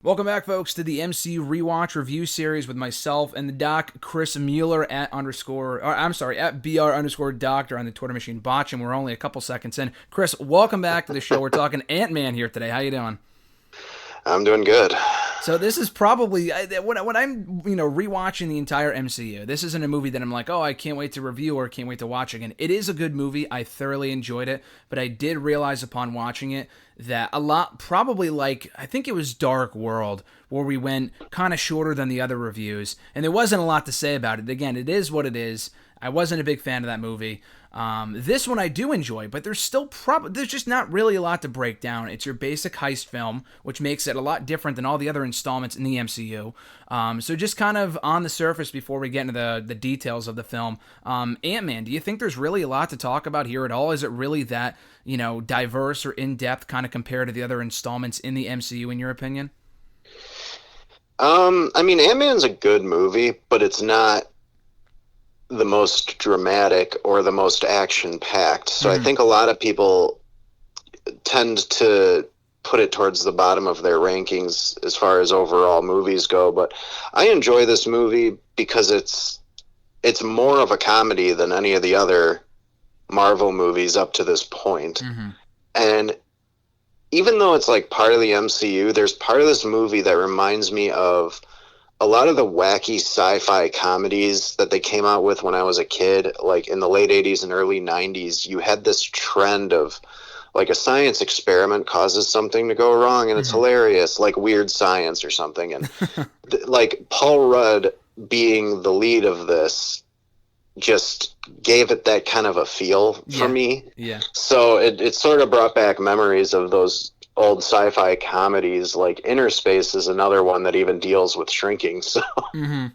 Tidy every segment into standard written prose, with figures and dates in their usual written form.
Welcome back, folks, to the MCU Rewatch Review series with myself and the doc, Chris Mueller at BR underscore doctor on the Twitter machine botch, and we're only a couple seconds in. Chris, welcome back to the show. We're talking Ant-Man here today. How you doing? I'm doing good. So this is probably when I'm rewatching the entire MCU. This isn't a movie that I'm like, oh, I can't wait to review or can't wait to watch again. It is a good movie. I thoroughly enjoyed it, but I did realize upon watching it that a lot, probably like I think it was Dark World, where we went kind of shorter than the other reviews, and there wasn't a lot to say about it. Again, it is what it is. I wasn't a big fan of that movie. This one I do enjoy, but there's still there's just not really a lot to break down. It's your basic heist film, which makes it a lot different than all the other installments in the MCU. So just kind of on the surface before we get into the details of the film, Ant-Man, do you think there's really a lot to talk about here at all? Is it really that, diverse or in-depth kind of compared to the other installments in the MCU, in your opinion? Ant-Man's a good movie, but it's not the most dramatic or the most action-packed. So I think a lot of people tend to put it towards the bottom of their rankings as far as overall movies go. But I enjoy this movie because it's more of a comedy than any of the other Marvel movies up to this point. And even though it's like part of the MCU, there's part of this movie that reminds me of a lot of the wacky sci-fi comedies that they came out with when I was a kid, like in the late 80s and early 90s. You had this trend of like a science experiment causes something to go wrong and it's hilarious, like Weird Science or something. And like Paul Rudd being the lead of this just gave it that kind of a feel for me. Yeah. So it sort of brought back memories of those old sci-fi comedies. Like Inner Space is another one that even deals with shrinking. So Oh,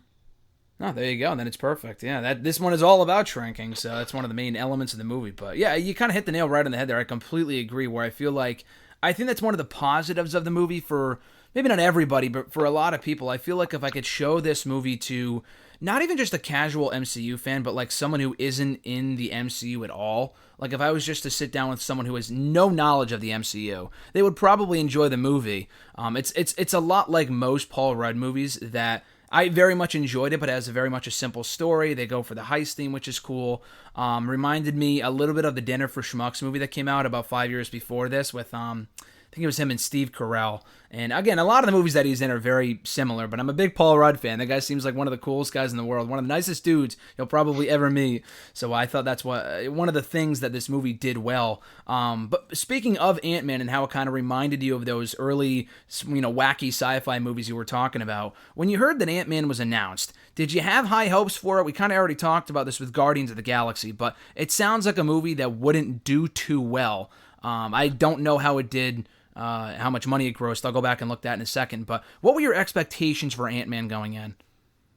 there you go. Then it's perfect. Yeah, this one is all about shrinking, so that's one of the main elements of the movie. But yeah, you kind of hit the nail right on the head there. I completely agree. Where I think that's one of the positives of the movie for maybe not everybody, but for a lot of people. I feel like if I could show this movie to not even just a casual MCU fan, but like someone who isn't in the MCU at all. Like if I was just to sit down with someone who has no knowledge of the MCU, they would probably enjoy the movie. It's a lot like most Paul Rudd movies that I very much enjoyed it, but it has a very much a simple story. They go for the heist theme, which is cool. Reminded me a little bit of the Dinner for Schmucks movie that came out about 5 years before this with I think it was him and Steve Carell. And again, a lot of the movies that he's in are very similar, but I'm a big Paul Rudd fan. That guy seems like one of the coolest guys in the world, one of the nicest dudes you'll probably ever meet. So I thought that's one of the things that this movie did well. But speaking of Ant-Man and how it kind of reminded you of those early, wacky sci-fi movies you were talking about, when you heard that Ant-Man was announced, did you have high hopes for it? We kind of already talked about this with Guardians of the Galaxy, but it sounds like a movie that wouldn't do too well. I don't know how it did. How much money it grossed. I'll go back and look at that in a second. But what were your expectations for Ant-Man going in?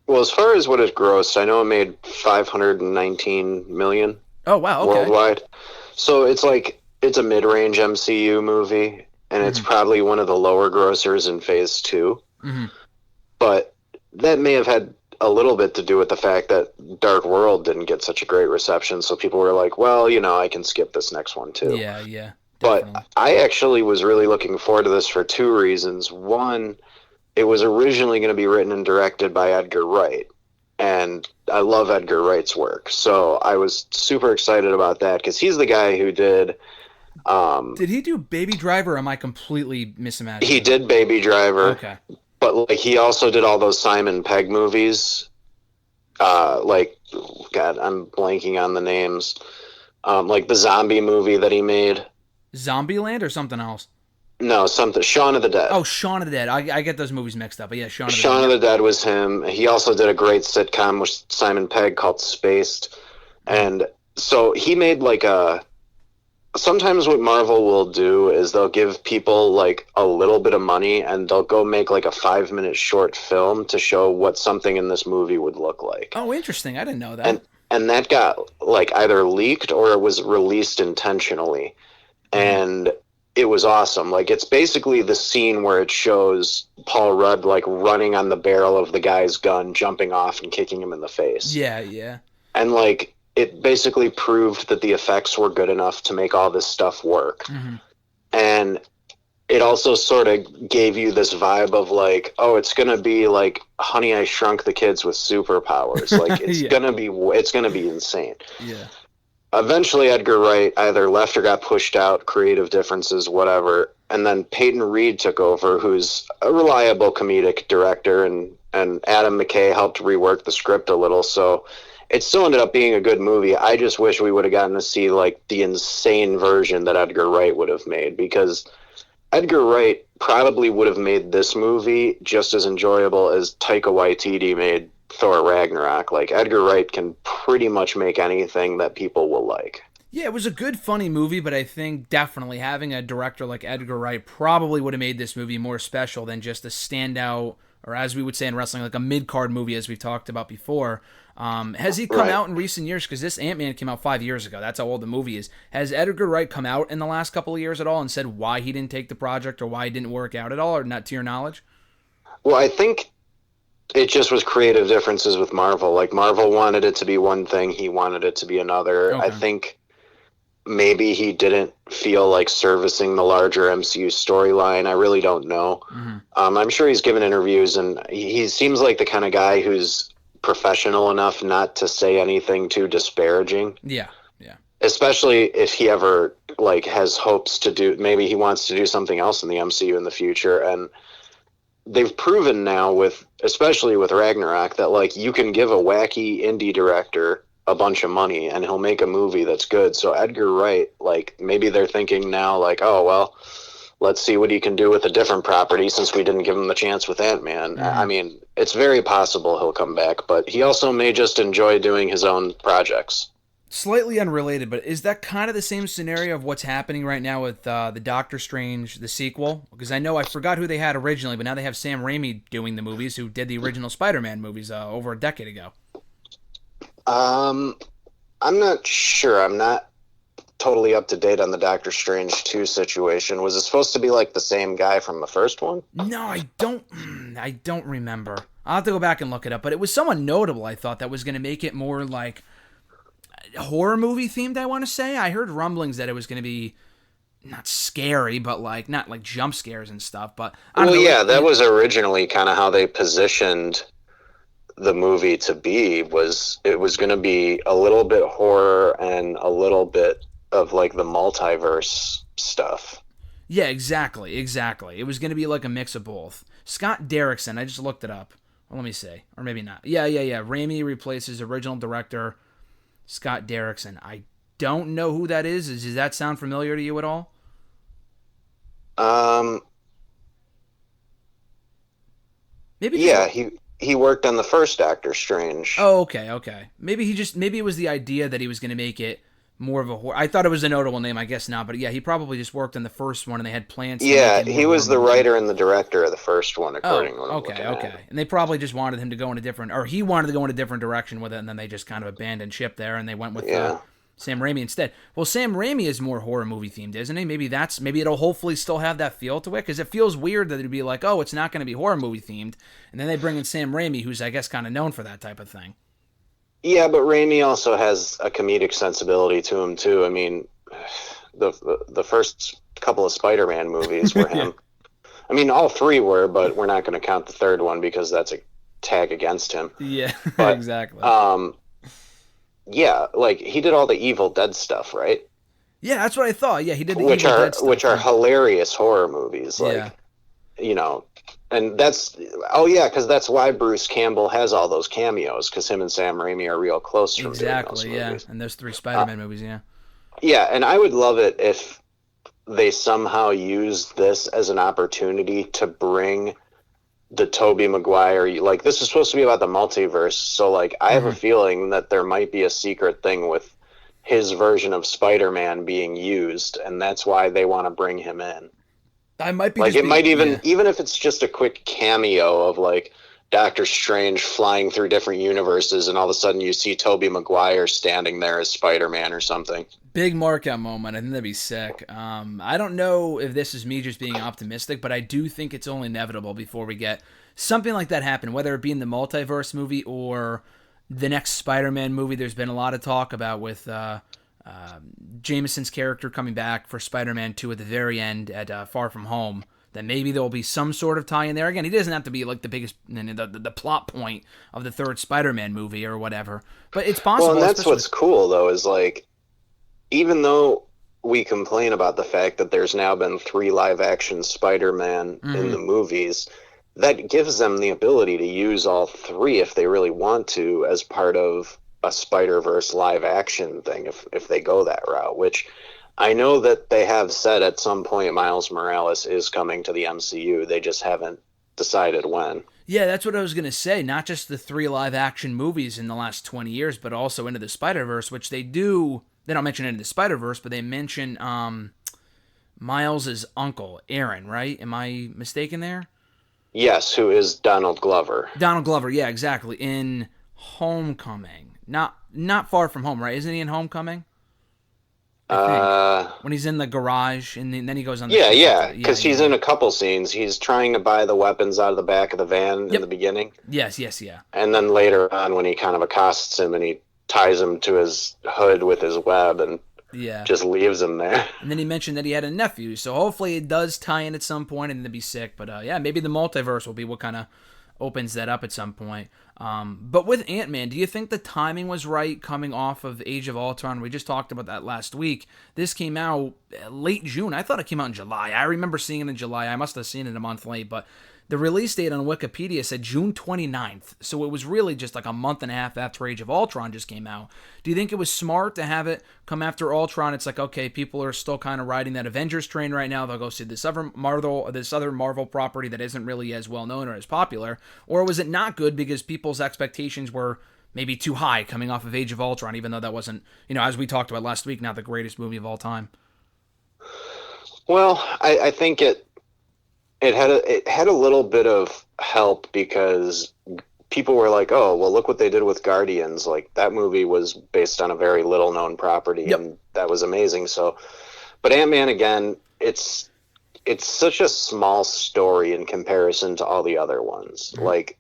well, as far as what it grossed, I know it made 519 million. Oh, wow, okay. Worldwide. So it's a mid-range MCU movie, and it's probably one of the lower grossers in Phase 2. But that may have had a little bit to do with the fact that Dark World didn't get such a great reception, so people were like, well, I can skip this next one too. Yeah. But I actually was really looking forward to this for two reasons. One, it was originally going to be written and directed by Edgar Wright, and I love Edgar Wright's work. So I was super excited about that because he's the guy who did... Did he do Baby Driver, or am I completely misimagining? He did Baby Driver. Okay. But he also did all those Simon Pegg movies. God, I'm blanking on the names. Like the zombie movie that he made. Zombieland or something else? No, Shaun of the Dead. Oh, Shaun of the Dead. I get those movies mixed up. But yeah, Shaun of the Dead. Shaun of the Dead was him. He also did a great sitcom with Simon Pegg called Spaced. And so he made sometimes what Marvel will do is they'll give people a little bit of money and they'll go make a 5-minute short film to show what something in this movie would look like. Oh, interesting. I didn't know that. And that got either leaked or it was released intentionally. And it was awesome. It's basically the scene where it shows Paul Rudd running on the barrel of the guy's gun, jumping off and kicking him in the face. Yeah. And it basically proved that the effects were good enough to make all this stuff work. And it also sort of gave you this vibe of like, oh, it's gonna be like Honey, I Shrunk the Kids with superpowers. Like Yeah. it's gonna be insane. Yeah. Eventually, Edgar Wright either left or got pushed out, creative differences, whatever. And then Peyton Reed took over, who's a reliable comedic director, and Adam McKay helped rework the script a little. So it still ended up being a good movie. I just wish we would have gotten to see like the insane version that Edgar Wright would have made, because Edgar Wright probably would have made this movie just as enjoyable as Taika Waititi made Thor Ragnarok. Like, Edgar Wright can pretty much make anything that people will like. Yeah, it was a good, funny movie, but I think definitely having a director like Edgar Wright probably would have made this movie more special than just a standout, or as we would say in wrestling, like a mid-card movie, as we've talked about before. Has he come Right. out in recent years? Because this Ant-Man came out 5 years ago. That's how old the movie is. Has Edgar Wright come out in the last couple of years at all and said why he didn't take the project or why it didn't work out at all, or not to your knowledge? Well, I think it just was creative differences with Marvel. Like, Marvel wanted it to be one thing, he wanted it to be another. I Okay. think maybe he didn't feel like servicing the larger MCU storyline. I really don't know. Mm-hmm. I'm sure he's given interviews, and he seems like the kind of guy who's professional enough not to say anything too disparaging, Yeah. Yeah. especially if he ever like has hopes to do, maybe he wants to do something else in the MCU in the future. And they've proven now, with especially with Ragnarok, that like you can give a wacky indie director a bunch of money and he'll make a movie that's good. So Edgar Wright, like, maybe they're thinking now like, oh well, let's see what he can do with a different property since we didn't give him the chance with Ant-Man. Mm-hmm. I mean, it's very possible he'll come back, but he also may just enjoy doing his own projects. Slightly unrelated, but is that kind of the same scenario of what's happening right now with the Doctor Strange, the sequel? Because I know I forgot who they had originally, but now they have Sam Raimi doing the movies, who did the original Spider-Man movies over a decade ago. I'm not sure. I'm not totally up to date on the Doctor Strange 2 situation. Was it supposed to be like the same guy from the first one? No, I don't. I don't remember. I'll have to go back and look it up. But it was someone notable, I thought, that was going to make it more like horror movie themed. I want to say I heard rumblings that it was going to be not scary, but like not like jump scares and stuff. But I don't Well, know. yeah, that was originally kind of how they positioned the movie to be. Was it was going to be a little bit horror and a little bit of like the multiverse stuff. Yeah, exactly. It was going to be like a mix of both. Scott Derrickson, I just looked it up. Well, let me see. Or maybe not. Yeah. Raimi replaces original director Scott Derrickson. I don't know who that is. Does that sound familiar to you at all? Um, Maybe just. yeah, he worked on the first Doctor Strange. Oh, okay. Maybe it was the idea that he was going to make it more of a horror. I thought it was a notable name, I guess not. But yeah, he probably just worked on the first one, and they had plans to Yeah, make it more he was the horror movie. writer and the director of the first one, Oh, according to what I'm looking okay. at. And they probably just wanted him to go in a different, or he wanted to go in a different direction with it, and then they just kind of abandoned ship there, and they went with Yeah. Sam Raimi instead. Well, Sam Raimi is more horror movie themed, isn't he? Maybe it'll hopefully still have that feel to it, because it feels weird that it'd be like, oh, it's not going to be horror movie themed, and then they bring in Sam Raimi, who's I guess kind of known for that type of thing. Yeah, but Raimi also has a comedic sensibility to him too. I mean, the first couple of Spider-Man movies were him. I mean, all three were, but we're not going to count the third one because that's a tag against him. Yeah, But, exactly. Yeah, like he did all the Evil Dead stuff, right? Yeah, that's what I thought. Yeah, he did the Which Evil are Dead stuff, which are yeah. hilarious horror movies. Like, Yeah. you know, and that's because that's why Bruce Campbell has all those cameos, because him and Sam Raimi are real close from doing those Exactly, yeah. movies. And those three Spider-Man movies, yeah. Yeah, and I would love it if they somehow used this as an opportunity to bring the Tobey Maguire, like, this is supposed to be about the multiverse, so like I have a feeling that there might be a secret thing with his version of Spider-Man being used, and that's why they want to bring him in. I might be Like, just it being- might even yeah. even if it's just a quick cameo of like Doctor Strange flying through different universes, and all of a sudden you see Tobey Maguire standing there as Spider-Man or something. Big markout moment. I think that'd be sick. I don't know if this is me just being optimistic, but I do think it's only inevitable before we get something like that happen, whether it be in the multiverse movie or the next Spider-Man movie. There's been a lot of talk about with Jameson's character coming back for Spider-Man 2 at the very end at Far From Home, that maybe there will be some sort of tie-in there. Again, he doesn't have to be like the biggest, the plot point of the third Spider-Man movie or whatever, but it's possible. Well, and that's what's cool, though, is like, even though we complain about the fact that there's now been 3 live-action Spider-Man in the movies, that gives them the ability to use all 3 if they really want to as part of a Spider-Verse live-action thing if they go that route, which I know that they have said at some point Miles Morales is coming to the MCU. They just haven't decided when. Yeah, that's what I was going to say. Not just the 3 live-action movies in the last 20 years, but also Into the Spider-Verse, which they do. They don't mention Into the Spider-Verse, but they mention Miles' uncle, Aaron, right? Am I mistaken there? Yes, who is Donald Glover. Donald Glover, yeah, exactly. In Homecoming. Not Far From Home, right? Isn't he in Homecoming? When he's in the garage, and then he goes on the Yeah, because he's in a couple scenes. He's trying to buy the weapons out of the back of the van in the beginning. Yes. And then later on, when he kind of accosts him and he ties him to his hood with his web and just leaves him there. And then he mentioned that he had a nephew, so hopefully it does tie in at some point and it'd be sick. But maybe the multiverse will be what kind of opens that up at some point. But with Ant-Man, do you think the timing was right coming off of Age of Ultron? We just talked about that last week. This came out late June. I thought it came out in July. I remember seeing it in July. I must have seen it a month late, but the release date on Wikipedia said June 29th. So it was really just like a month and a half after Age of Ultron just came out. Do you think it was smart to have it come after Ultron? It's like, okay, people are still kind of riding that Avengers train right now. They'll go see this other Marvel property that isn't really as well known or as popular. Or was it not good because people's expectations were maybe too high coming off of Age of Ultron, even though that wasn't, as we talked about last week, not the greatest movie of all time? Well, I think it had a little bit of help because people were like, oh, well, look what they did with Guardians. Like, that movie was based on a very little known property, and that was amazing. So, but Ant-Man, again, it's such a small story in comparison to all the other ones. Mm-hmm. Like,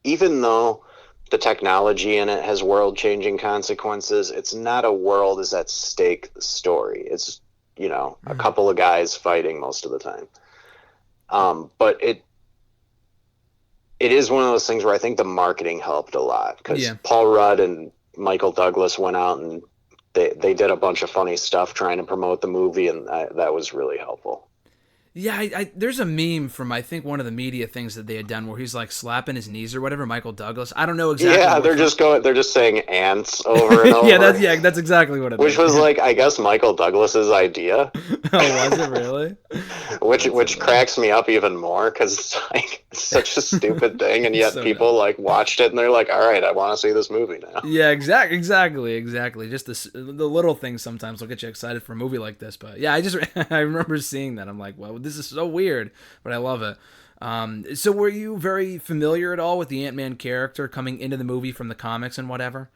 even though the technology in it has world-changing consequences, it's not a world is at stake story. It's, a couple of guys fighting most of the time. But it is one of those things where I think the marketing helped a lot because Paul Rudd and Michael Douglas went out and they did a bunch of funny stuff trying to promote the movie, and that was really helpful. Yeah, there's a meme from, I think, one of the media things that they had done where he's like slapping his knees or whatever, Michael Douglas. I don't know exactly. Yeah, they're just saying ants over and over. That's exactly what it is. Which was like, I guess, Michael Douglas's idea. Oh, was it really? which cracks me up even more because it's like such a stupid thing, and yet so people like watched it and they're like, all right, I want to see this movie now. Yeah, exactly. Just the little things sometimes will get you excited for a movie like this. But yeah, I remember seeing that. I'm like, well, this is so weird, but I love it. So were you very familiar at all with the Ant-Man character coming into the movie from the comics and whatever?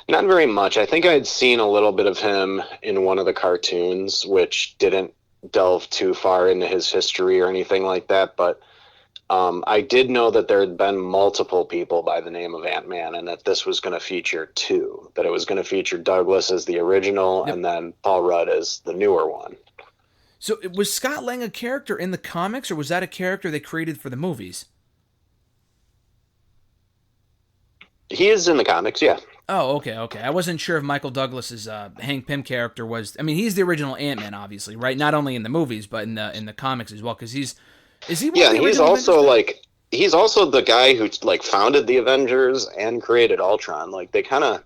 Not very much. I think I'd seen a little bit of him in one of the cartoons, which didn't delve too far into his history or anything like that, but I did know that there had been multiple people by the name of Ant-Man, and that this was going to feature 2, that it was going to feature Douglas as the original, and then Paul Rudd as the newer one. So was Scott Lang a character in the comics, or was that a character they created for the movies? He is in the comics, yeah. Oh, okay. I wasn't sure if Michael Douglas's Hank Pym character was. I mean, he's the original Ant-Man, obviously, right? Not only in the movies, but in the comics as well. Because is he? One of the he's also he's also the guy who like founded the Avengers and created Ultron. Like, they kind of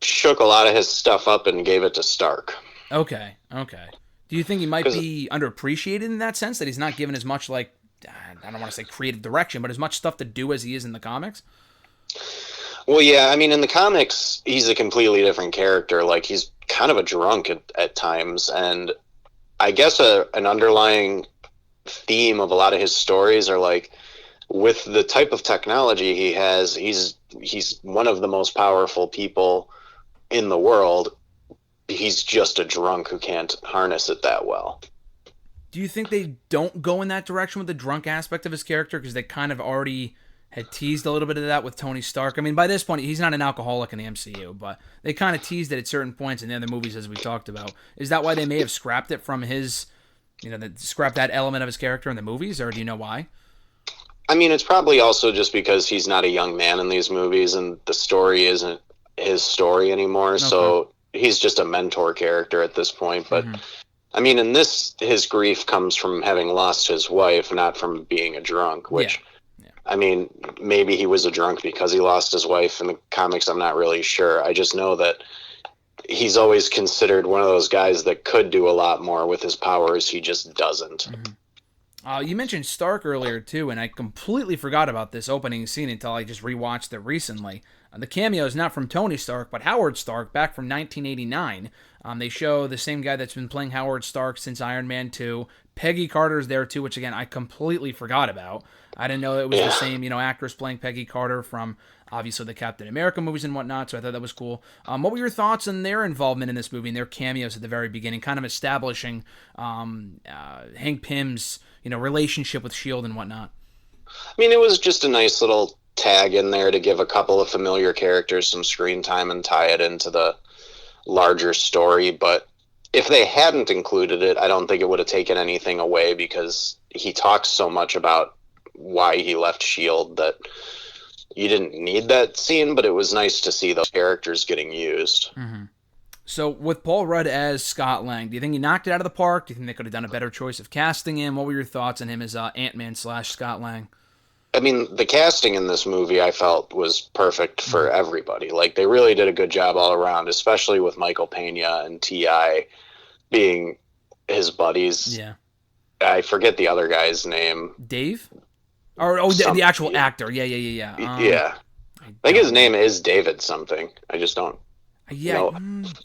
shook a lot of his stuff up and gave it to Stark. Okay. Do you think he might be underappreciated in that sense, that he's not given as much, like, I don't want to say creative direction, but as much stuff to do as he is in the comics? Well, yeah, I mean, in the comics, he's a completely different character. Like, he's kind of a drunk at times, and I guess an underlying theme of a lot of his stories are, like, with the type of technology he has, he's one of the most powerful people in the world. He's just a drunk who can't harness it that well. Do you think they don't go in that direction with the drunk aspect of his character because they kind of already had teased a little bit of that with Tony Stark. I mean, by this point, he's not an alcoholic in the MCU, but they kind of teased it at certain points in the other movies, as we talked about. Is that why they may have scrapped it from his, scrapped that element of his character in the movies, or do you know why? I mean, it's probably also just because he's not a young man in these movies, and the story isn't his story anymore. Okay. So he's just a mentor character at this point. But I mean, in this, his grief comes from having lost his wife, not from being a drunk, which, I mean, maybe he was a drunk because he lost his wife. In the comics, I'm not really sure. I just know that he's always considered one of those guys that could do a lot more with his powers. He just doesn't. You mentioned Stark earlier, too, and I completely forgot about this opening scene until I just rewatched it recently. The cameo is not from Tony Stark, but Howard Stark, back from 1989. They show the same guy that's been playing Howard Stark since Iron Man 2. Peggy Carter's there, too, which, again, I completely forgot about. I didn't know it was the same, actress playing Peggy Carter from, obviously, the Captain America movies and whatnot, so I thought that was cool. What were your thoughts on their involvement in this movie and their cameos at the very beginning, kind of establishing Hank Pym's, relationship with S.H.I.E.L.D. and whatnot? I mean, it was just a nice little tag in there to give a couple of familiar characters some screen time and tie it into the larger story, but if they hadn't included it, I don't think it would have taken anything away, because he talks so much about why he left S.H.I.E.L.D. that you didn't need that scene, but it was nice to see those characters getting used. So with Paul Rudd as Scott Lang, do you think he knocked it out of the park? Do you think they could have done a better choice of casting him? What were your thoughts on him as Ant-Man / Scott Lang? I mean, the casting in this movie I felt was perfect for everybody. Like, they really did a good job all around, especially with Michael Pena and T.I. being his buddies. Yeah. I forget the other guy's name. Dave? The actual actor. Yeah. Yeah. I think his name is David something. I just don't. Yeah,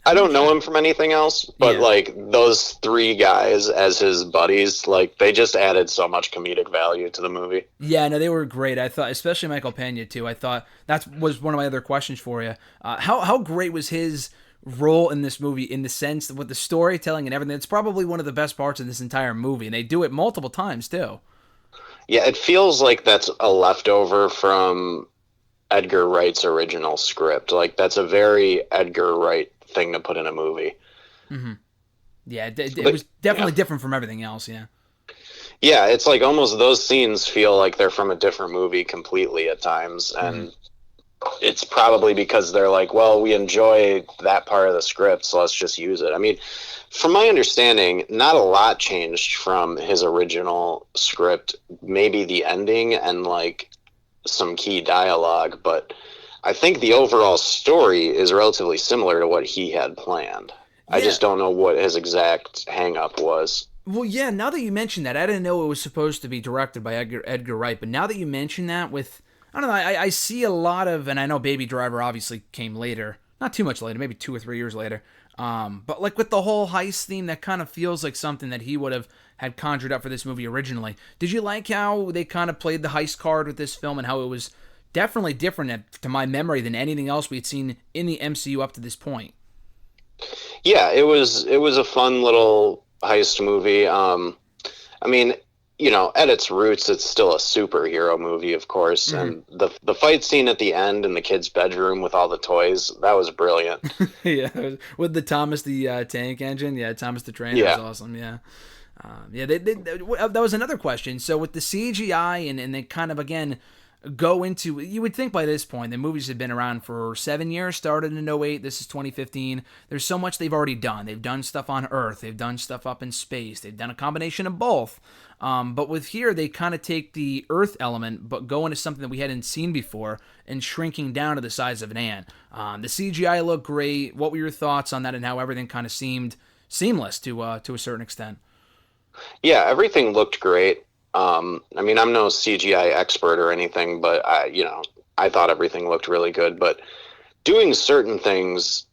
I don't know him from anything else, but like those three guys as his buddies, like they just added so much comedic value to the movie. Yeah, no, they were great. I thought, especially Michael Pena too. I thought that was one of my other questions for you. How great was his role in this movie, in the sense that with the storytelling and everything? It's probably one of the best parts of this entire movie, and they do it multiple times too. Yeah, it feels like that's a leftover from Edgar Wright's original script. Like, that's a very Edgar Wright thing to put in a movie. Yeah, it was definitely different from everything else. Yeah, it's like almost those scenes feel like they're from a different movie completely at times, and it's probably because they're like, well, we enjoy that part of the script, so let's just use it. I mean, from my understanding, not a lot changed from his original script. Maybe the ending and like some key dialogue, but I think the overall story is relatively similar to what he had planned. I just don't know what his exact hang-up was. Well, yeah, now that you mention that, I didn't know it was supposed to be directed by Edgar Wright, but now that you mention that, I don't know, I see a lot of, and I know Baby Driver obviously came later, not too much later, maybe 2 or 3 years later, but like with the whole heist theme, that kind of feels like something that he would have had conjured up for this movie originally. Did you like how they kind of played the heist card with this film, and how it was definitely different, to my memory, than anything else we'd seen in the MCU up to this point? Yeah, it was a fun little heist movie. I mean, at its roots, it's still a superhero movie, of course, and the fight scene at the end in the kid's bedroom with all the toys, that was brilliant. Yeah, with the Thomas the Tank Engine, Thomas the Train, that was awesome, that was another question. So with the CGI and they kind of, again, go into, you would think by this point, the movies have been around for 7 years, started in 2008, this is 2015, there's so much they've already done. They've done stuff on Earth, they've done stuff up in space, they've done a combination of both. But with here, they kind of take the Earth element, but go into something that we hadn't seen before, and shrinking down to the size of an ant. The CGI looked great. What were your thoughts on that, and how everything kind of seemed seamless to a certain extent? Yeah, everything looked great. I mean, I'm no CGI expert or anything, but I thought everything looked really good. But doing certain things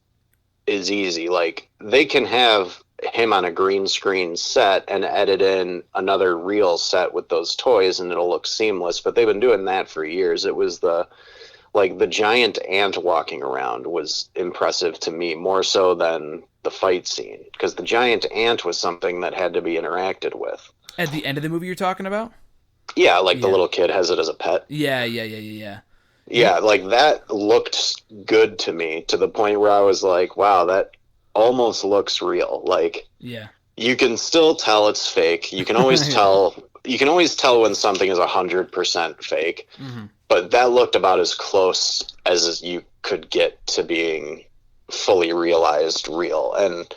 is easy. Like, they can have him on a green screen set and edit in another real set with those toys, and it'll look seamless. But they've been doing that for years. It was the giant ant walking around was impressive to me, more so than the fight scene, because the giant ant was something that had to be interacted with. At the end of the movie you're talking about? Yeah, like the Yeah. little kid has it as a pet. Yeah. Yeah, like that looked good to me to the point where I was like, wow, that almost looks real. Like Yeah. you can still tell it's fake. You can always Yeah. tell when something is 100% fake. Hmm. But that looked about as close as you could get to being fully realized real. And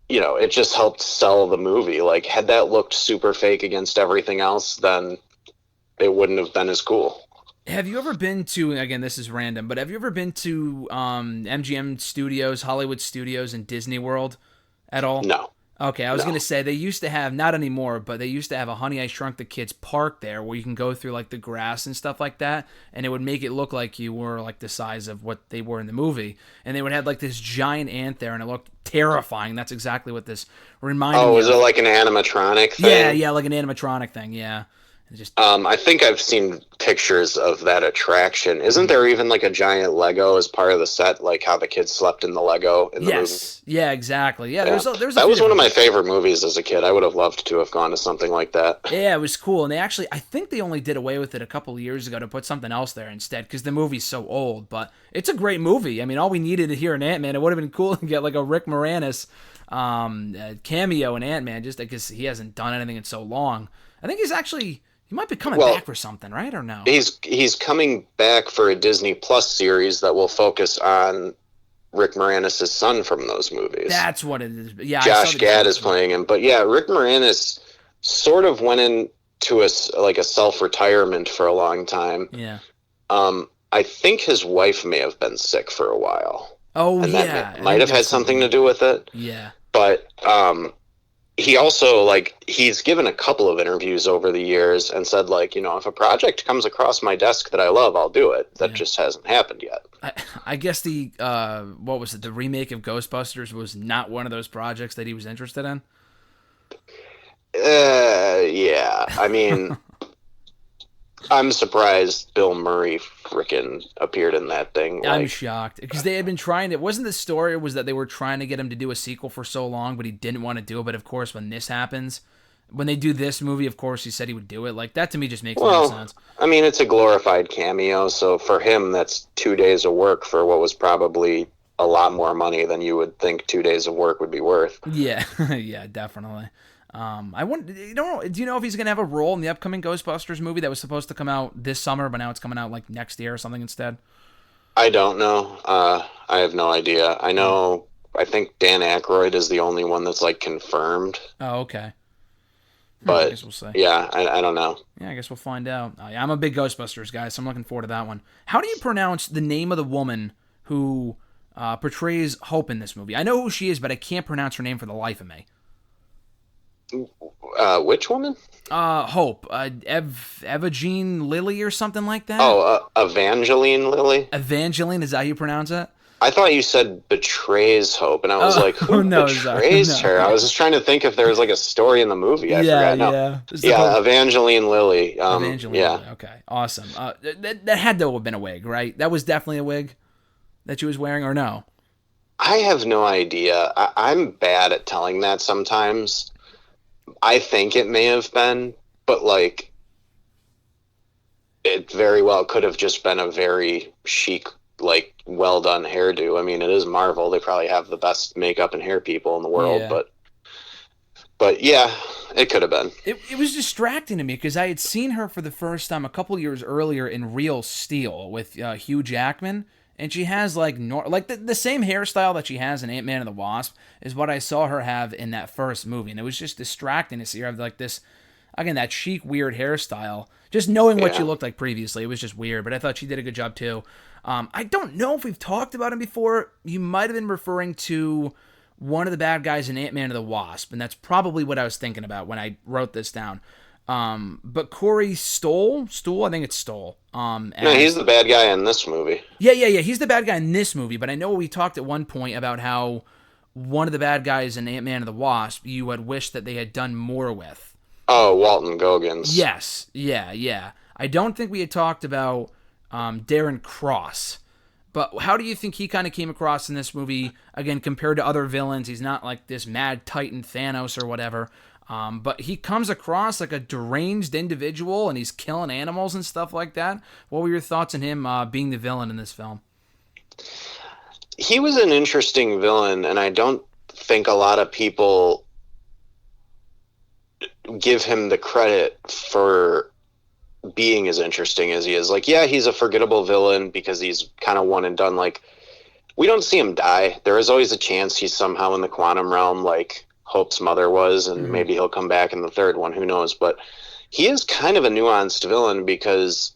it just helped sell the movie. Like had that looked super fake against everything else, then it wouldn't have been as cool. Have you ever been to, again, this is random, but have you ever been to MGM Studios, Hollywood Studios, and Disney World at all? No. Okay, I was No. going to say they used to have, not anymore, but they used to have a Honey, I Shrunk the Kids park there where you can go through like the grass and stuff like that, and it would make it look like you were like the size of what they were in the movie. And they would have like this giant ant there, and it looked terrifying. That's exactly what this reminded me Is of. it like an animatronic Yeah, thing? yeah, like an animatronic thing, yeah. It just I think I've seen pictures of that attraction. Isn't there even like a giant Lego as part of the set, like how the kids slept in the Lego in the movie? Yes. Yeah, exactly. Yeah, Yeah. there's a That few was one of different my favorite movies as a kid. I would have loved to have gone to something like that. Yeah, it was cool. And they actually, I think they only did away with it a couple of years ago to put something else there instead because the movie's so old. But it's a great movie. I mean, all we needed to hear in Ant-Man, it would have been cool to get like a Rick Moranis cameo in Ant-Man just because he hasn't done anything in so long. I think he might be coming back for something, right? Or no? He's coming back for a Disney Plus series that will focus on Rick Moranis' son from those movies. That's what it is. Yeah, Josh Gad is playing him. But yeah, Rick Moranis sort of went into a self-retirement for a long time. Yeah. I think his wife may have been sick for a while. Oh, and yeah. that might have had something to do with it. Yeah. But he also, he's given a couple of interviews over the years and said, if a project comes across my desk that I love, I'll do it. That just hasn't happened yet. I guess the what was it? The remake of Ghostbusters was not one of those projects that he was interested in. Yeah. I mean, I'm surprised Bill Murray frickin' appeared in that thing. I'm shocked because they had been trying to. It wasn't the story. It was that they were trying to get him to do a sequel for so long, but he didn't want to do it. But of course, when this happens, when they do this movie, of course, he said he would do it. Like that to me just makes no sense. I mean, it's a glorified cameo, so for him, that's 2 days of work for what was probably a lot more money than you would think 2 days of work would be worth. Yeah, yeah, definitely. I wonder. Do you know if he's gonna have a role in the upcoming Ghostbusters movie that was supposed to come out this summer, but now it's coming out like next year or something instead? I don't know. I have no idea. I think Dan Aykroyd is the only one that's confirmed. Oh, okay. But I guess we'll see. Yeah, I don't know. Yeah, I guess we'll find out. Yeah, I'm a big Ghostbusters guy, so I'm looking forward to that one. How do you pronounce the name of the woman who portrays Hope in this movie? I know who she is, but I can't pronounce her name for the life of me. Which woman? Hope. Evangeline Lilly or something like that? Oh, Evangeline Lilly? Evangeline, is that how you pronounce it? I thought you said betrays Hope, and I was like, who betrays her? I was just trying to think if there was a story in the movie. I forgot. No. Yeah, Evangeline Lilly. Evangeline Lilly. Okay, awesome. That had to have been a wig, right? That was definitely a wig that she was wearing, or no? I have no idea. I'm bad at telling that sometimes. I think it may have been, but it very well could have just been a very chic, well done hairdo. I mean, it is Marvel. They probably have the best makeup and hair people in the world, Yeah. but yeah, it could have been. It was distracting to me because I had seen her for the first time a couple years earlier in Real Steel with Hugh Jackman, and she has the same hairstyle that she has in Ant-Man and the Wasp is what I saw her have in that first movie, and it was just distracting to see her have this, again, that chic, weird hairstyle. Just knowing what she looked like previously, it was just weird, but I thought she did a good job too. I don't know if we've talked about him before. You might have been referring to one of the bad guys in Ant-Man and the Wasp, and that's probably what I was thinking about when I wrote this down. But Corey Stoll, I think it's Stoll. No, he's the bad guy in this movie. Yeah. He's the bad guy in this movie, but I know we talked at one point about how one of the bad guys in Ant-Man and the Wasp you had wished that they had done more with. Oh, Walton Goggins. Yes. Yeah. I don't think we had talked about Darren Cross. But how do you think he kind of came across in this movie, again, compared to other villains? He's not like this mad titan Thanos or whatever. But he comes across like a deranged individual, and he's killing animals and stuff like that. What were your thoughts on him being the villain in this film? He was an interesting villain, and I don't think a lot of people give him the credit for being as interesting as he is. Like, yeah, he's a forgettable villain because he's kind of one and done. Like, we don't see him die. There is always a chance he's somehow in the quantum realm, like Hope's mother was, and maybe he'll come back in the third one. Who knows? But he is kind of a nuanced villain because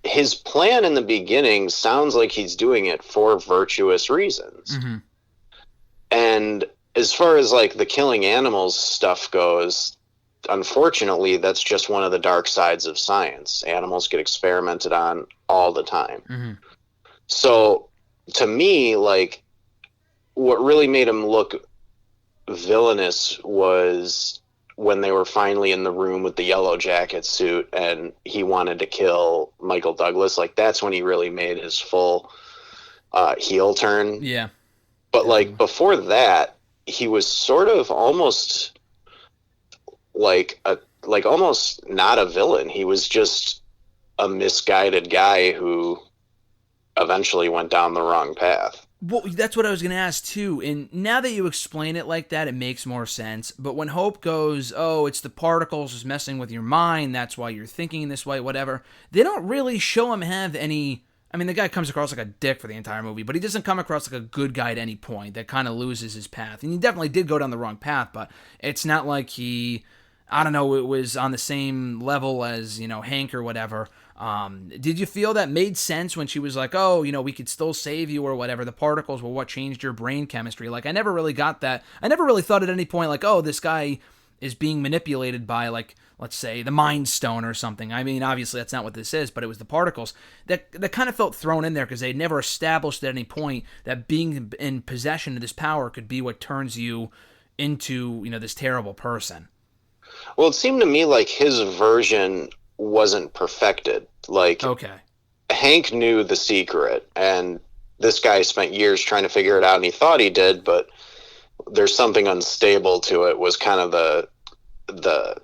his plan in the beginning sounds like he's doing it for virtuous reasons. And as far as like the killing animals stuff goes, unfortunately, that's just one of the dark sides of science. Animals get experimented on all the time. So to me, like, what really made him look villainous was when they were finally in the room with the yellow jacket suit and he wanted to kill Michael Douglas. Like, that's when he really made his full heel turn. Yeah. But like before that, he was sort of almost almost not a villain. He was just a misguided guy who eventually went down the wrong path. Well, that's what I was going to ask, too. And now that you explain it like that, it makes more sense. But when Hope goes, oh, it's the particles just messing with your mind, that's why you're thinking this way, whatever, they don't really show him have any... I mean, the guy comes across like a dick for the entire movie, but he doesn't come across like a good guy at any point that kind of loses his path. And he definitely did go down the wrong path, but it's not like he... I don't know, it was on the same level as, Hank or whatever. Did you feel that made sense when she was like, oh, we could still save you or whatever? The particles were what changed your brain chemistry. Like, I never really got that. I never really thought at any point like, oh, this guy is being manipulated by, like, let's say, the Mind Stone or something. I mean, obviously that's not what this is, but it was the particles. That kind of felt thrown in there because they never established at any point that being in possession of this power could be what turns you into, this terrible person. Well, it seemed to me like his version wasn't perfected. Like, okay, Hank knew the secret, and this guy spent years trying to figure it out, and he thought he did, but there's something unstable to it, was kind of the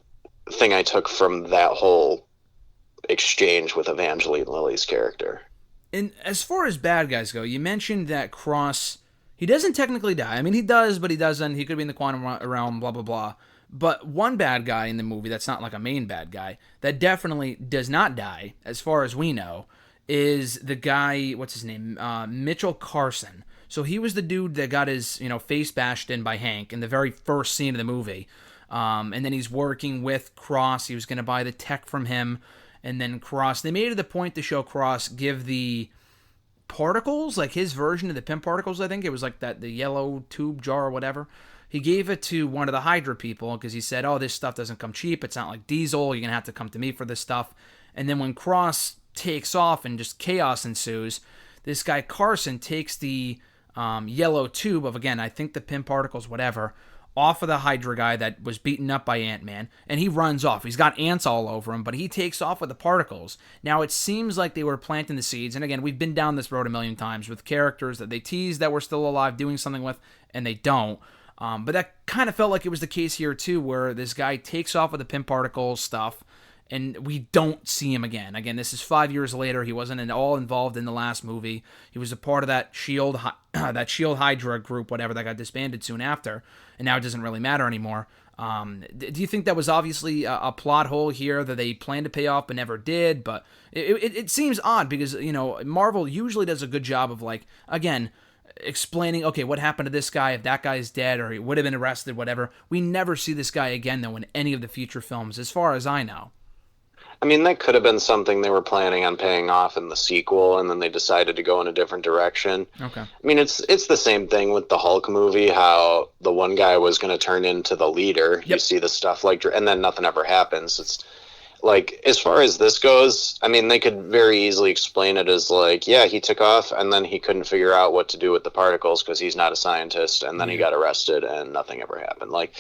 thing I took from that whole exchange with Evangeline Lilly's character. And as far as bad guys go, you mentioned that Cross, he doesn't technically die. I mean, he does, but he doesn't. He could be in the quantum realm, blah, blah, blah. But one bad guy in the movie that's not like a main bad guy, that definitely does not die, as far as we know, is the guy, what's his name? Mitchell Carson. So he was the dude that got his, face bashed in by Hank in the very first scene of the movie. And then he's working with Cross. He was going to buy the tech from him. And then Cross, they made it the point to show Cross give the particles, like his version of the pimp particles, I think. It was like the yellow tube jar or whatever. He gave it to one of the Hydra people because he said, oh, this stuff doesn't come cheap. It's not like diesel. You're going to have to come to me for this stuff. And then when Cross takes off and just chaos ensues, this guy Carson takes the yellow tube of, again, I think the pimp particles, whatever, off of the Hydra guy that was beaten up by Ant-Man, and he runs off. He's got ants all over him, but he takes off with the particles. Now, it seems like they were planting the seeds, and again, we've been down this road a million times with characters that they tease that we're still alive doing something with, and they don't. But that kind of felt like it was the case here, too, where this guy takes off with the pimp particles stuff, and we don't see him again. Again, this is 5 years later. He wasn't at all involved in the last movie. He was a part of that Shield Hydra group, whatever, that got disbanded soon after, and now it doesn't really matter anymore. Do you think that was obviously a plot hole here that they planned to pay off but never did? But it seems odd because, Marvel usually does a good job of, like, again, explaining, okay, what happened to this guy, if that guy's dead or he would have been arrested, whatever. We never see this guy again, though, in any of the future films, as far as I know. I mean, that could have been something they were planning on paying off in the sequel, and then they decided to go in a different direction. Okay. I mean, it's the same thing with the Hulk movie, how the one guy was going to turn into the leader. Yep. You see the stuff like, and then nothing ever happens. It's like, as far as this goes, I mean, they could very easily explain it as like, yeah, he took off, and then he couldn't figure out what to do with the particles because he's not a scientist, and then he got arrested, and nothing ever happened. Like,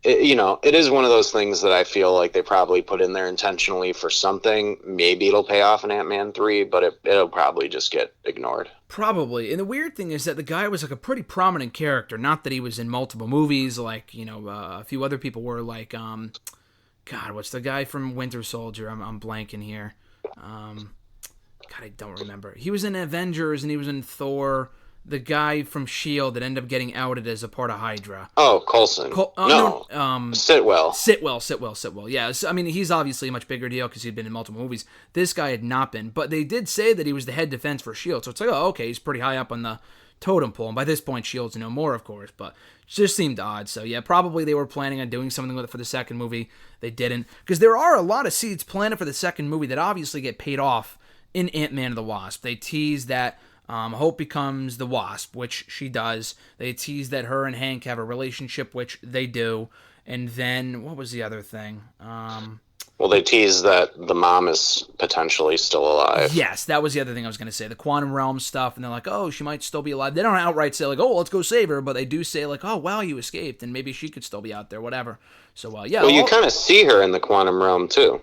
it is one of those things that I feel like they probably put in there intentionally for something. Maybe it'll pay off in Ant-Man 3, but it'll probably just get ignored. Probably. And the weird thing is that the guy was like a pretty prominent character. Not that he was in multiple movies, like, a few other people were, like, God, what's the guy from Winter Soldier? I'm blanking here. God, I don't remember. He was in Avengers and he was in Thor. The guy from S.H.I.E.L.D. that ended up getting outed as a part of Hydra. Oh, Coulson. No. Sitwell. Sitwell. Yeah, so, I mean, he's obviously a much bigger deal because he'd been in multiple movies. This guy had not been. But they did say that he was the head defense for S.H.I.E.L.D. So it's like, oh, okay, he's pretty high up on the totem pole. And by this point, S.H.I.E.L.D's no more, of course. But it just seemed odd. So, yeah, probably they were planning on doing something with it for the second movie. They didn't. Because there are a lot of seeds planted for the second movie that obviously get paid off in Ant-Man and the Wasp. They tease that Hope becomes the Wasp, which she does. They tease that her and Hank have a relationship, which they do. And then, what was the other thing? Well, they tease that the mom is potentially still alive. Yes, that was the other thing I was going to say. The quantum realm stuff, and they're like, oh, she might still be alive. They don't outright say, like, oh, let's go save her, but they do say, like, oh, wow, you escaped, and maybe she could still be out there, whatever. So, yeah. Well, you kind of see her in the quantum realm, too.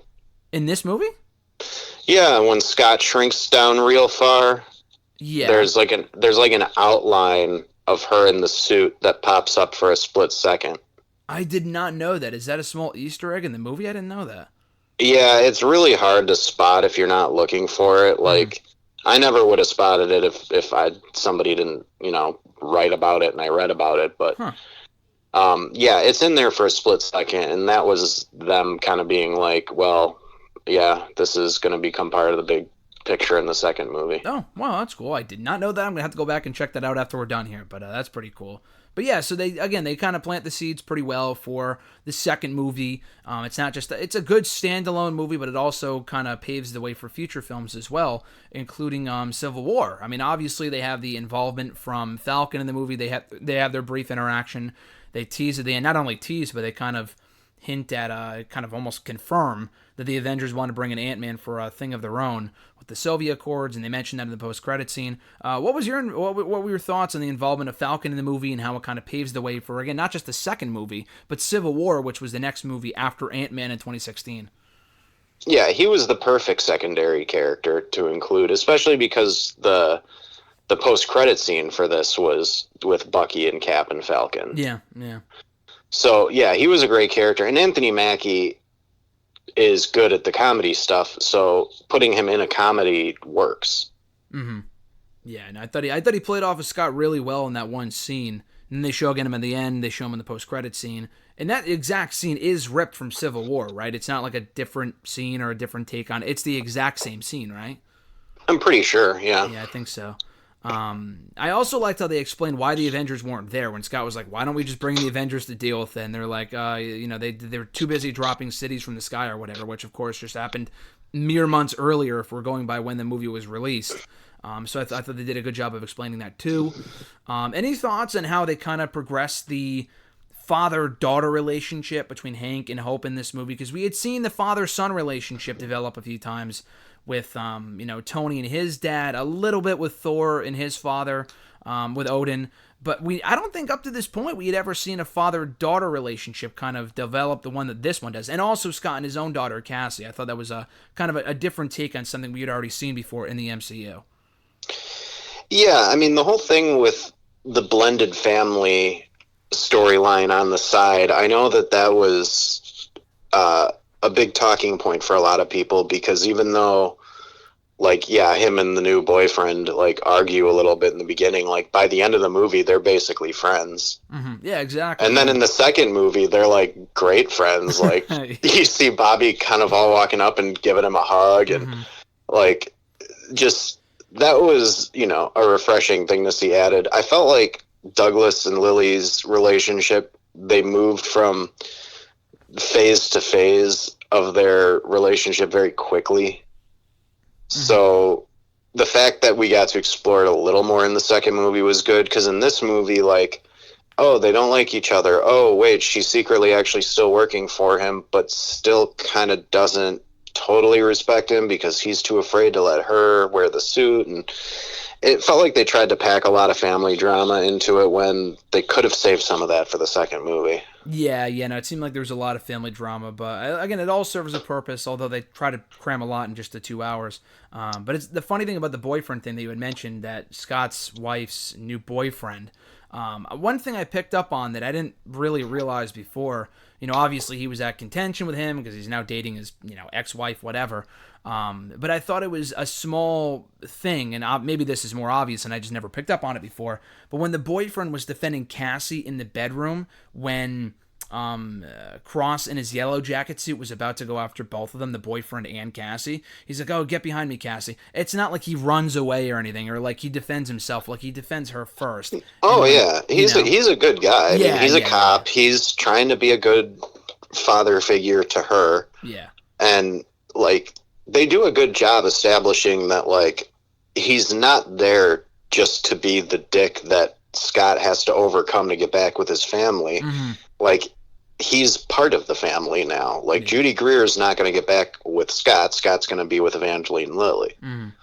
In this movie? Yeah, when Scott shrinks down real far. Yeah. There's like an outline of her in the suit that pops up for a split second. I did not know that. Is that a small Easter egg in the movie? I didn't know that. Yeah, it's really hard to spot if you're not looking for it. Like, I never would have spotted it if somebody didn't, write about it and I read about it. But, yeah, it's in there for a split second. And that was them kind of being like, well, yeah, this is going to become part of the big picture in the second movie. Oh, wow, that's cool. I did not know that. I'm going to have to go back and check that out after we're done here. But that's pretty cool. But yeah, so they kind of plant the seeds pretty well for the second movie. It's not just it's a good standalone movie, but it also kind of paves the way for future films as well, including Civil War. I mean, obviously they have the involvement from Falcon in the movie. They have their brief interaction. They tease at the end, not only tease, but they kind of hint at, kind of almost confirm that the Avengers want to bring in Ant-Man for a thing of their own with the Soviet Accords, and they mentioned that in the post-credit scene. What were your thoughts on the involvement of Falcon in the movie and how it kind of paves the way for, again, not just the second movie, but Civil War, which was the next movie after Ant-Man in 2016? Yeah, he was the perfect secondary character to include, especially because the post-credit scene for this was with Bucky and Cap and Falcon. Yeah. So, yeah, he was a great character. And Anthony Mackie is good at the comedy stuff, so putting him in a comedy works. Mm-hmm. Yeah, and I thought he played off of Scott really well in that one scene. And then they show again him at the end, they show him in the post-credit scene. And that exact scene is ripped from Civil War, right? It's not like a different scene or a different take on it. It's the exact same scene, right? I'm pretty sure, yeah. Yeah, I think so. I also liked how they explained why the Avengers weren't there when Scott was like, why don't we just bring the Avengers to deal with it? And they're like, they were too busy dropping cities from the sky or whatever, which of course just happened mere months earlier if we're going by when the movie was released. So I thought they did a good job of explaining that too. Any thoughts on how they kind of progressed the father-daughter relationship between Hank and Hope in this movie? Because we had seen the father-son relationship develop a few times with Tony and his dad, a little bit with Thor and his father, with Odin. But I don't think up to this point we had ever seen a father-daughter relationship kind of develop the one that this one does. And also Scott and his own daughter, Cassie. I thought that was a kind of a different take on something we had already seen before in the MCU. Yeah, I mean, the whole thing with the blended family storyline on the side, I know that was a big talking point for a lot of people, because even though, like, yeah, him and the new boyfriend, like, argue a little bit in the beginning, like, by the end of the movie, they're basically friends. Mm-hmm. Yeah, exactly. And then in the second movie, they're, like, great friends. Like, you see Bobby kind of all walking up and giving him a hug, and, like, just, that was, a refreshing thing to see added. I felt like Douglas and Lily's relationship, they moved from phase to phase of their relationship very quickly. So the fact that we got to explore it a little more in the second movie was good, because in this movie, like, oh, they don't like each other. Oh, wait, she's secretly actually still working for him, but still kind of doesn't totally respect him because he's too afraid to let her wear the suit. And it felt like they tried to pack a lot of family drama into it when they could have saved some of that for the second movie. Yeah, no, it seemed like there was a lot of family drama, but again, it all serves a purpose, although they try to cram a lot in just the 2 hours. But it's the funny thing about the boyfriend thing that you had mentioned, that Scott's wife's new boyfriend. One thing I picked up on that I didn't really realize before, obviously he was at contention with him because he's now dating his, ex-wife, whatever. But I thought it was a small thing, and maybe this is more obvious, and I just never picked up on it before. But when the boyfriend was defending Cassie in the bedroom, when Cross in his yellow jacket suit was about to go after both of them, the boyfriend and Cassie, he's like, "Oh, get behind me, Cassie." It's not like he runs away or anything, or like he defends himself. Like he defends her first. Oh, and, yeah. He's a good guy. I mean, he's a cop. Yeah. He's trying to be a good father figure to her. Yeah. And, like, they do a good job establishing that, like, he's not there just to be the dick that Scott has to overcome to get back with his family. Mm-hmm. Like, he's part of the family now. Like, Judy Greer's not going to get back with Scott. Scott's going to be with Evangeline Lilly. Mm.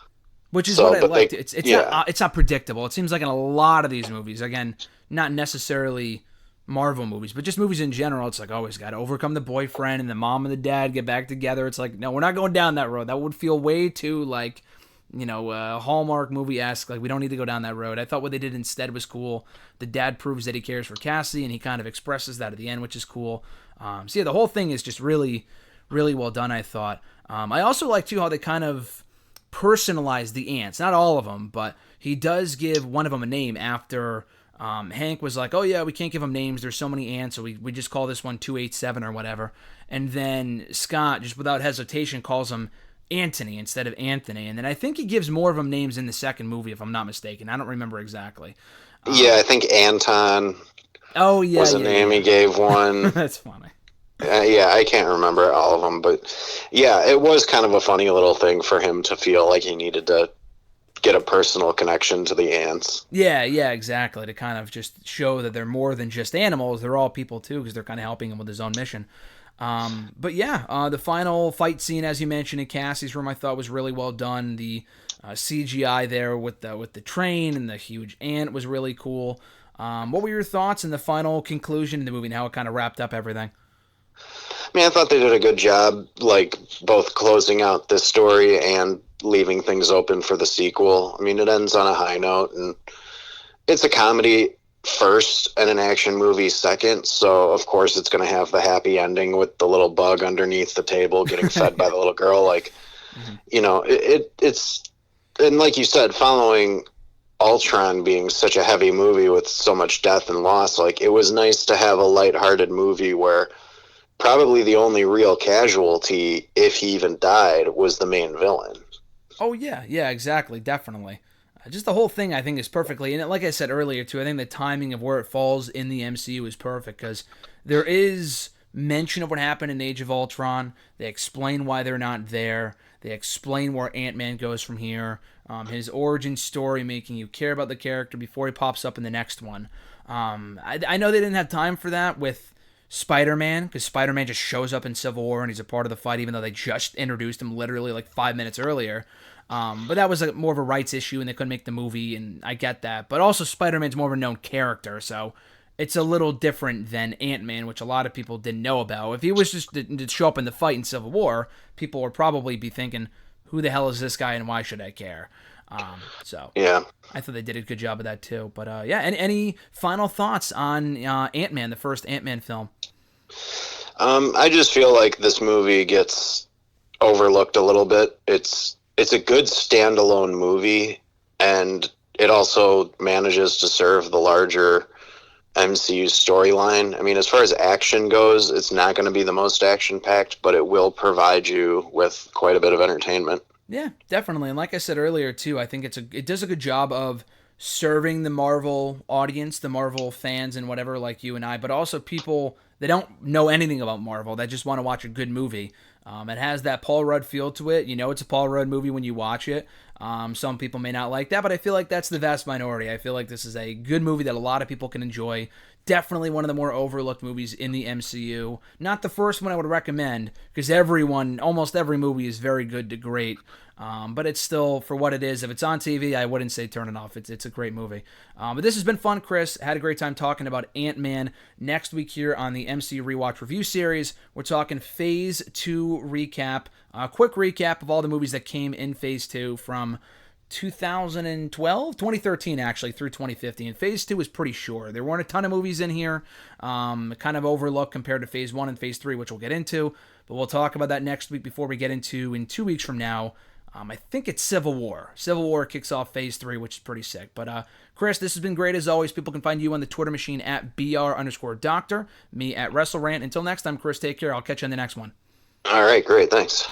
Which is what I liked. It's not predictable. It seems like in a lot of these movies, again, not necessarily Marvel movies, but just movies in general, it's like, oh, he's got to overcome the boyfriend and the mom and the dad get back together. It's like, no, we're not going down that road. That would feel way too, like, Hallmark movie-esque. Like, we don't need to go down that road. I thought what they did instead was cool. The dad proves that he cares for Cassie, and he kind of expresses that at the end, which is cool. So, yeah, the whole thing is just really, really well done, I thought. I also like, too, how they kind of personalize the ants. Not all of them, but he does give one of them a name after... Hank was like, "Oh yeah, we can't give them names. There's so many ants, so we just call this one 287 or whatever." And then Scott, just without hesitation, calls him Anthony instead of Anthony. And then I think he gives more of them names in the second movie, if I'm not mistaken. I don't remember exactly. Yeah, I think Anton. Oh yeah, was a name he gave one. That's funny. Yeah, I can't remember all of them, but yeah, it was kind of a funny little thing for him to feel like he needed to get a personal connection to the ants. Yeah, exactly. To kind of just show that they're more than just animals. They're all people too, because they're kind of helping him with his own mission. But yeah, the final fight scene, as you mentioned, in Cassie's room, I thought was really well done. The CGI there with the train and the huge ant was really cool. What were your thoughts in the final conclusion in the movie and how it kind of wrapped up everything? I mean, I thought they did a good job, like, both closing out this story and leaving things open for the sequel. I mean, it ends on a high note, and it's a comedy first and an action movie second, so of course it's going to have the happy ending with the little bug underneath the table getting fed by the little girl. Like, it's, and like you said, following Ultron being such a heavy movie with so much death and loss, like, it was nice to have a lighthearted movie where probably the only real casualty, if he even died, was the main villain. Oh, yeah, exactly, definitely. Just the whole thing, I think, is perfectly, and like I said earlier, too, I think the timing of where it falls in the MCU is perfect, because there is mention of what happened in Age of Ultron. They explain why they're not there. They explain where Ant-Man goes from here. His origin story, making you care about the character before he pops up in the next one. I know they didn't have time for that with Spider-Man, because Spider-Man just shows up in Civil War and he's a part of the fight, even though they just introduced him literally like 5 minutes earlier. But that was more of a rights issue, and they couldn't make the movie, and I get that. But also, Spider-Man's more of a known character, so it's a little different than Ant-Man, which a lot of people didn't know about. If he was just to show up in the fight in Civil War, people would probably be thinking, who the hell is this guy, and why should I care? So yeah, I thought they did a good job of that too. But yeah, any final thoughts on Ant-Man, the first Ant-Man film? I just feel like this movie gets overlooked a little bit. It's a good standalone movie, and it also manages to serve the larger MCU storyline. I mean, as far as action goes, it's not going to be the most action-packed, but it will provide you with quite a bit of entertainment. Yeah, definitely. And like I said earlier, too, I think it does a good job of serving the Marvel audience, the Marvel fans and whatever, like you and I, but also people that don't know anything about Marvel, that just want to watch a good movie. It has that Paul Rudd feel to it. You know it's a Paul Rudd movie when you watch it. Some people may not like that, but I feel like that's the vast minority. I feel like this is a good movie that a lot of people can enjoy. Definitely one of the more overlooked movies in the MCU. Not the first one I would recommend, because almost every movie is very good to great. But it's still, for what it is, if it's on TV, I wouldn't say turn it off. It's a great movie. But this has been fun, Chris. Had a great time talking about Ant-Man. Next week here on the MCU Rewatch Review series, we're talking Phase 2 recap. A quick recap of all the movies that came in Phase 2 from 2013 actually, through 2015. Phase 2 was pretty short. There weren't a ton of movies in here, kind of overlooked compared to Phase 1 and Phase 3, which we'll get into. But we'll talk about that next week before we get into, in 2 weeks from now, I think it's Civil War. Civil War kicks off Phase 3, which is pretty sick. But, Chris, this has been great as always. People can find you on the Twitter machine at BR_Doctor, me at WrestleRant. Until next time, Chris, take care. I'll catch you on the next one. All right, great. Thanks.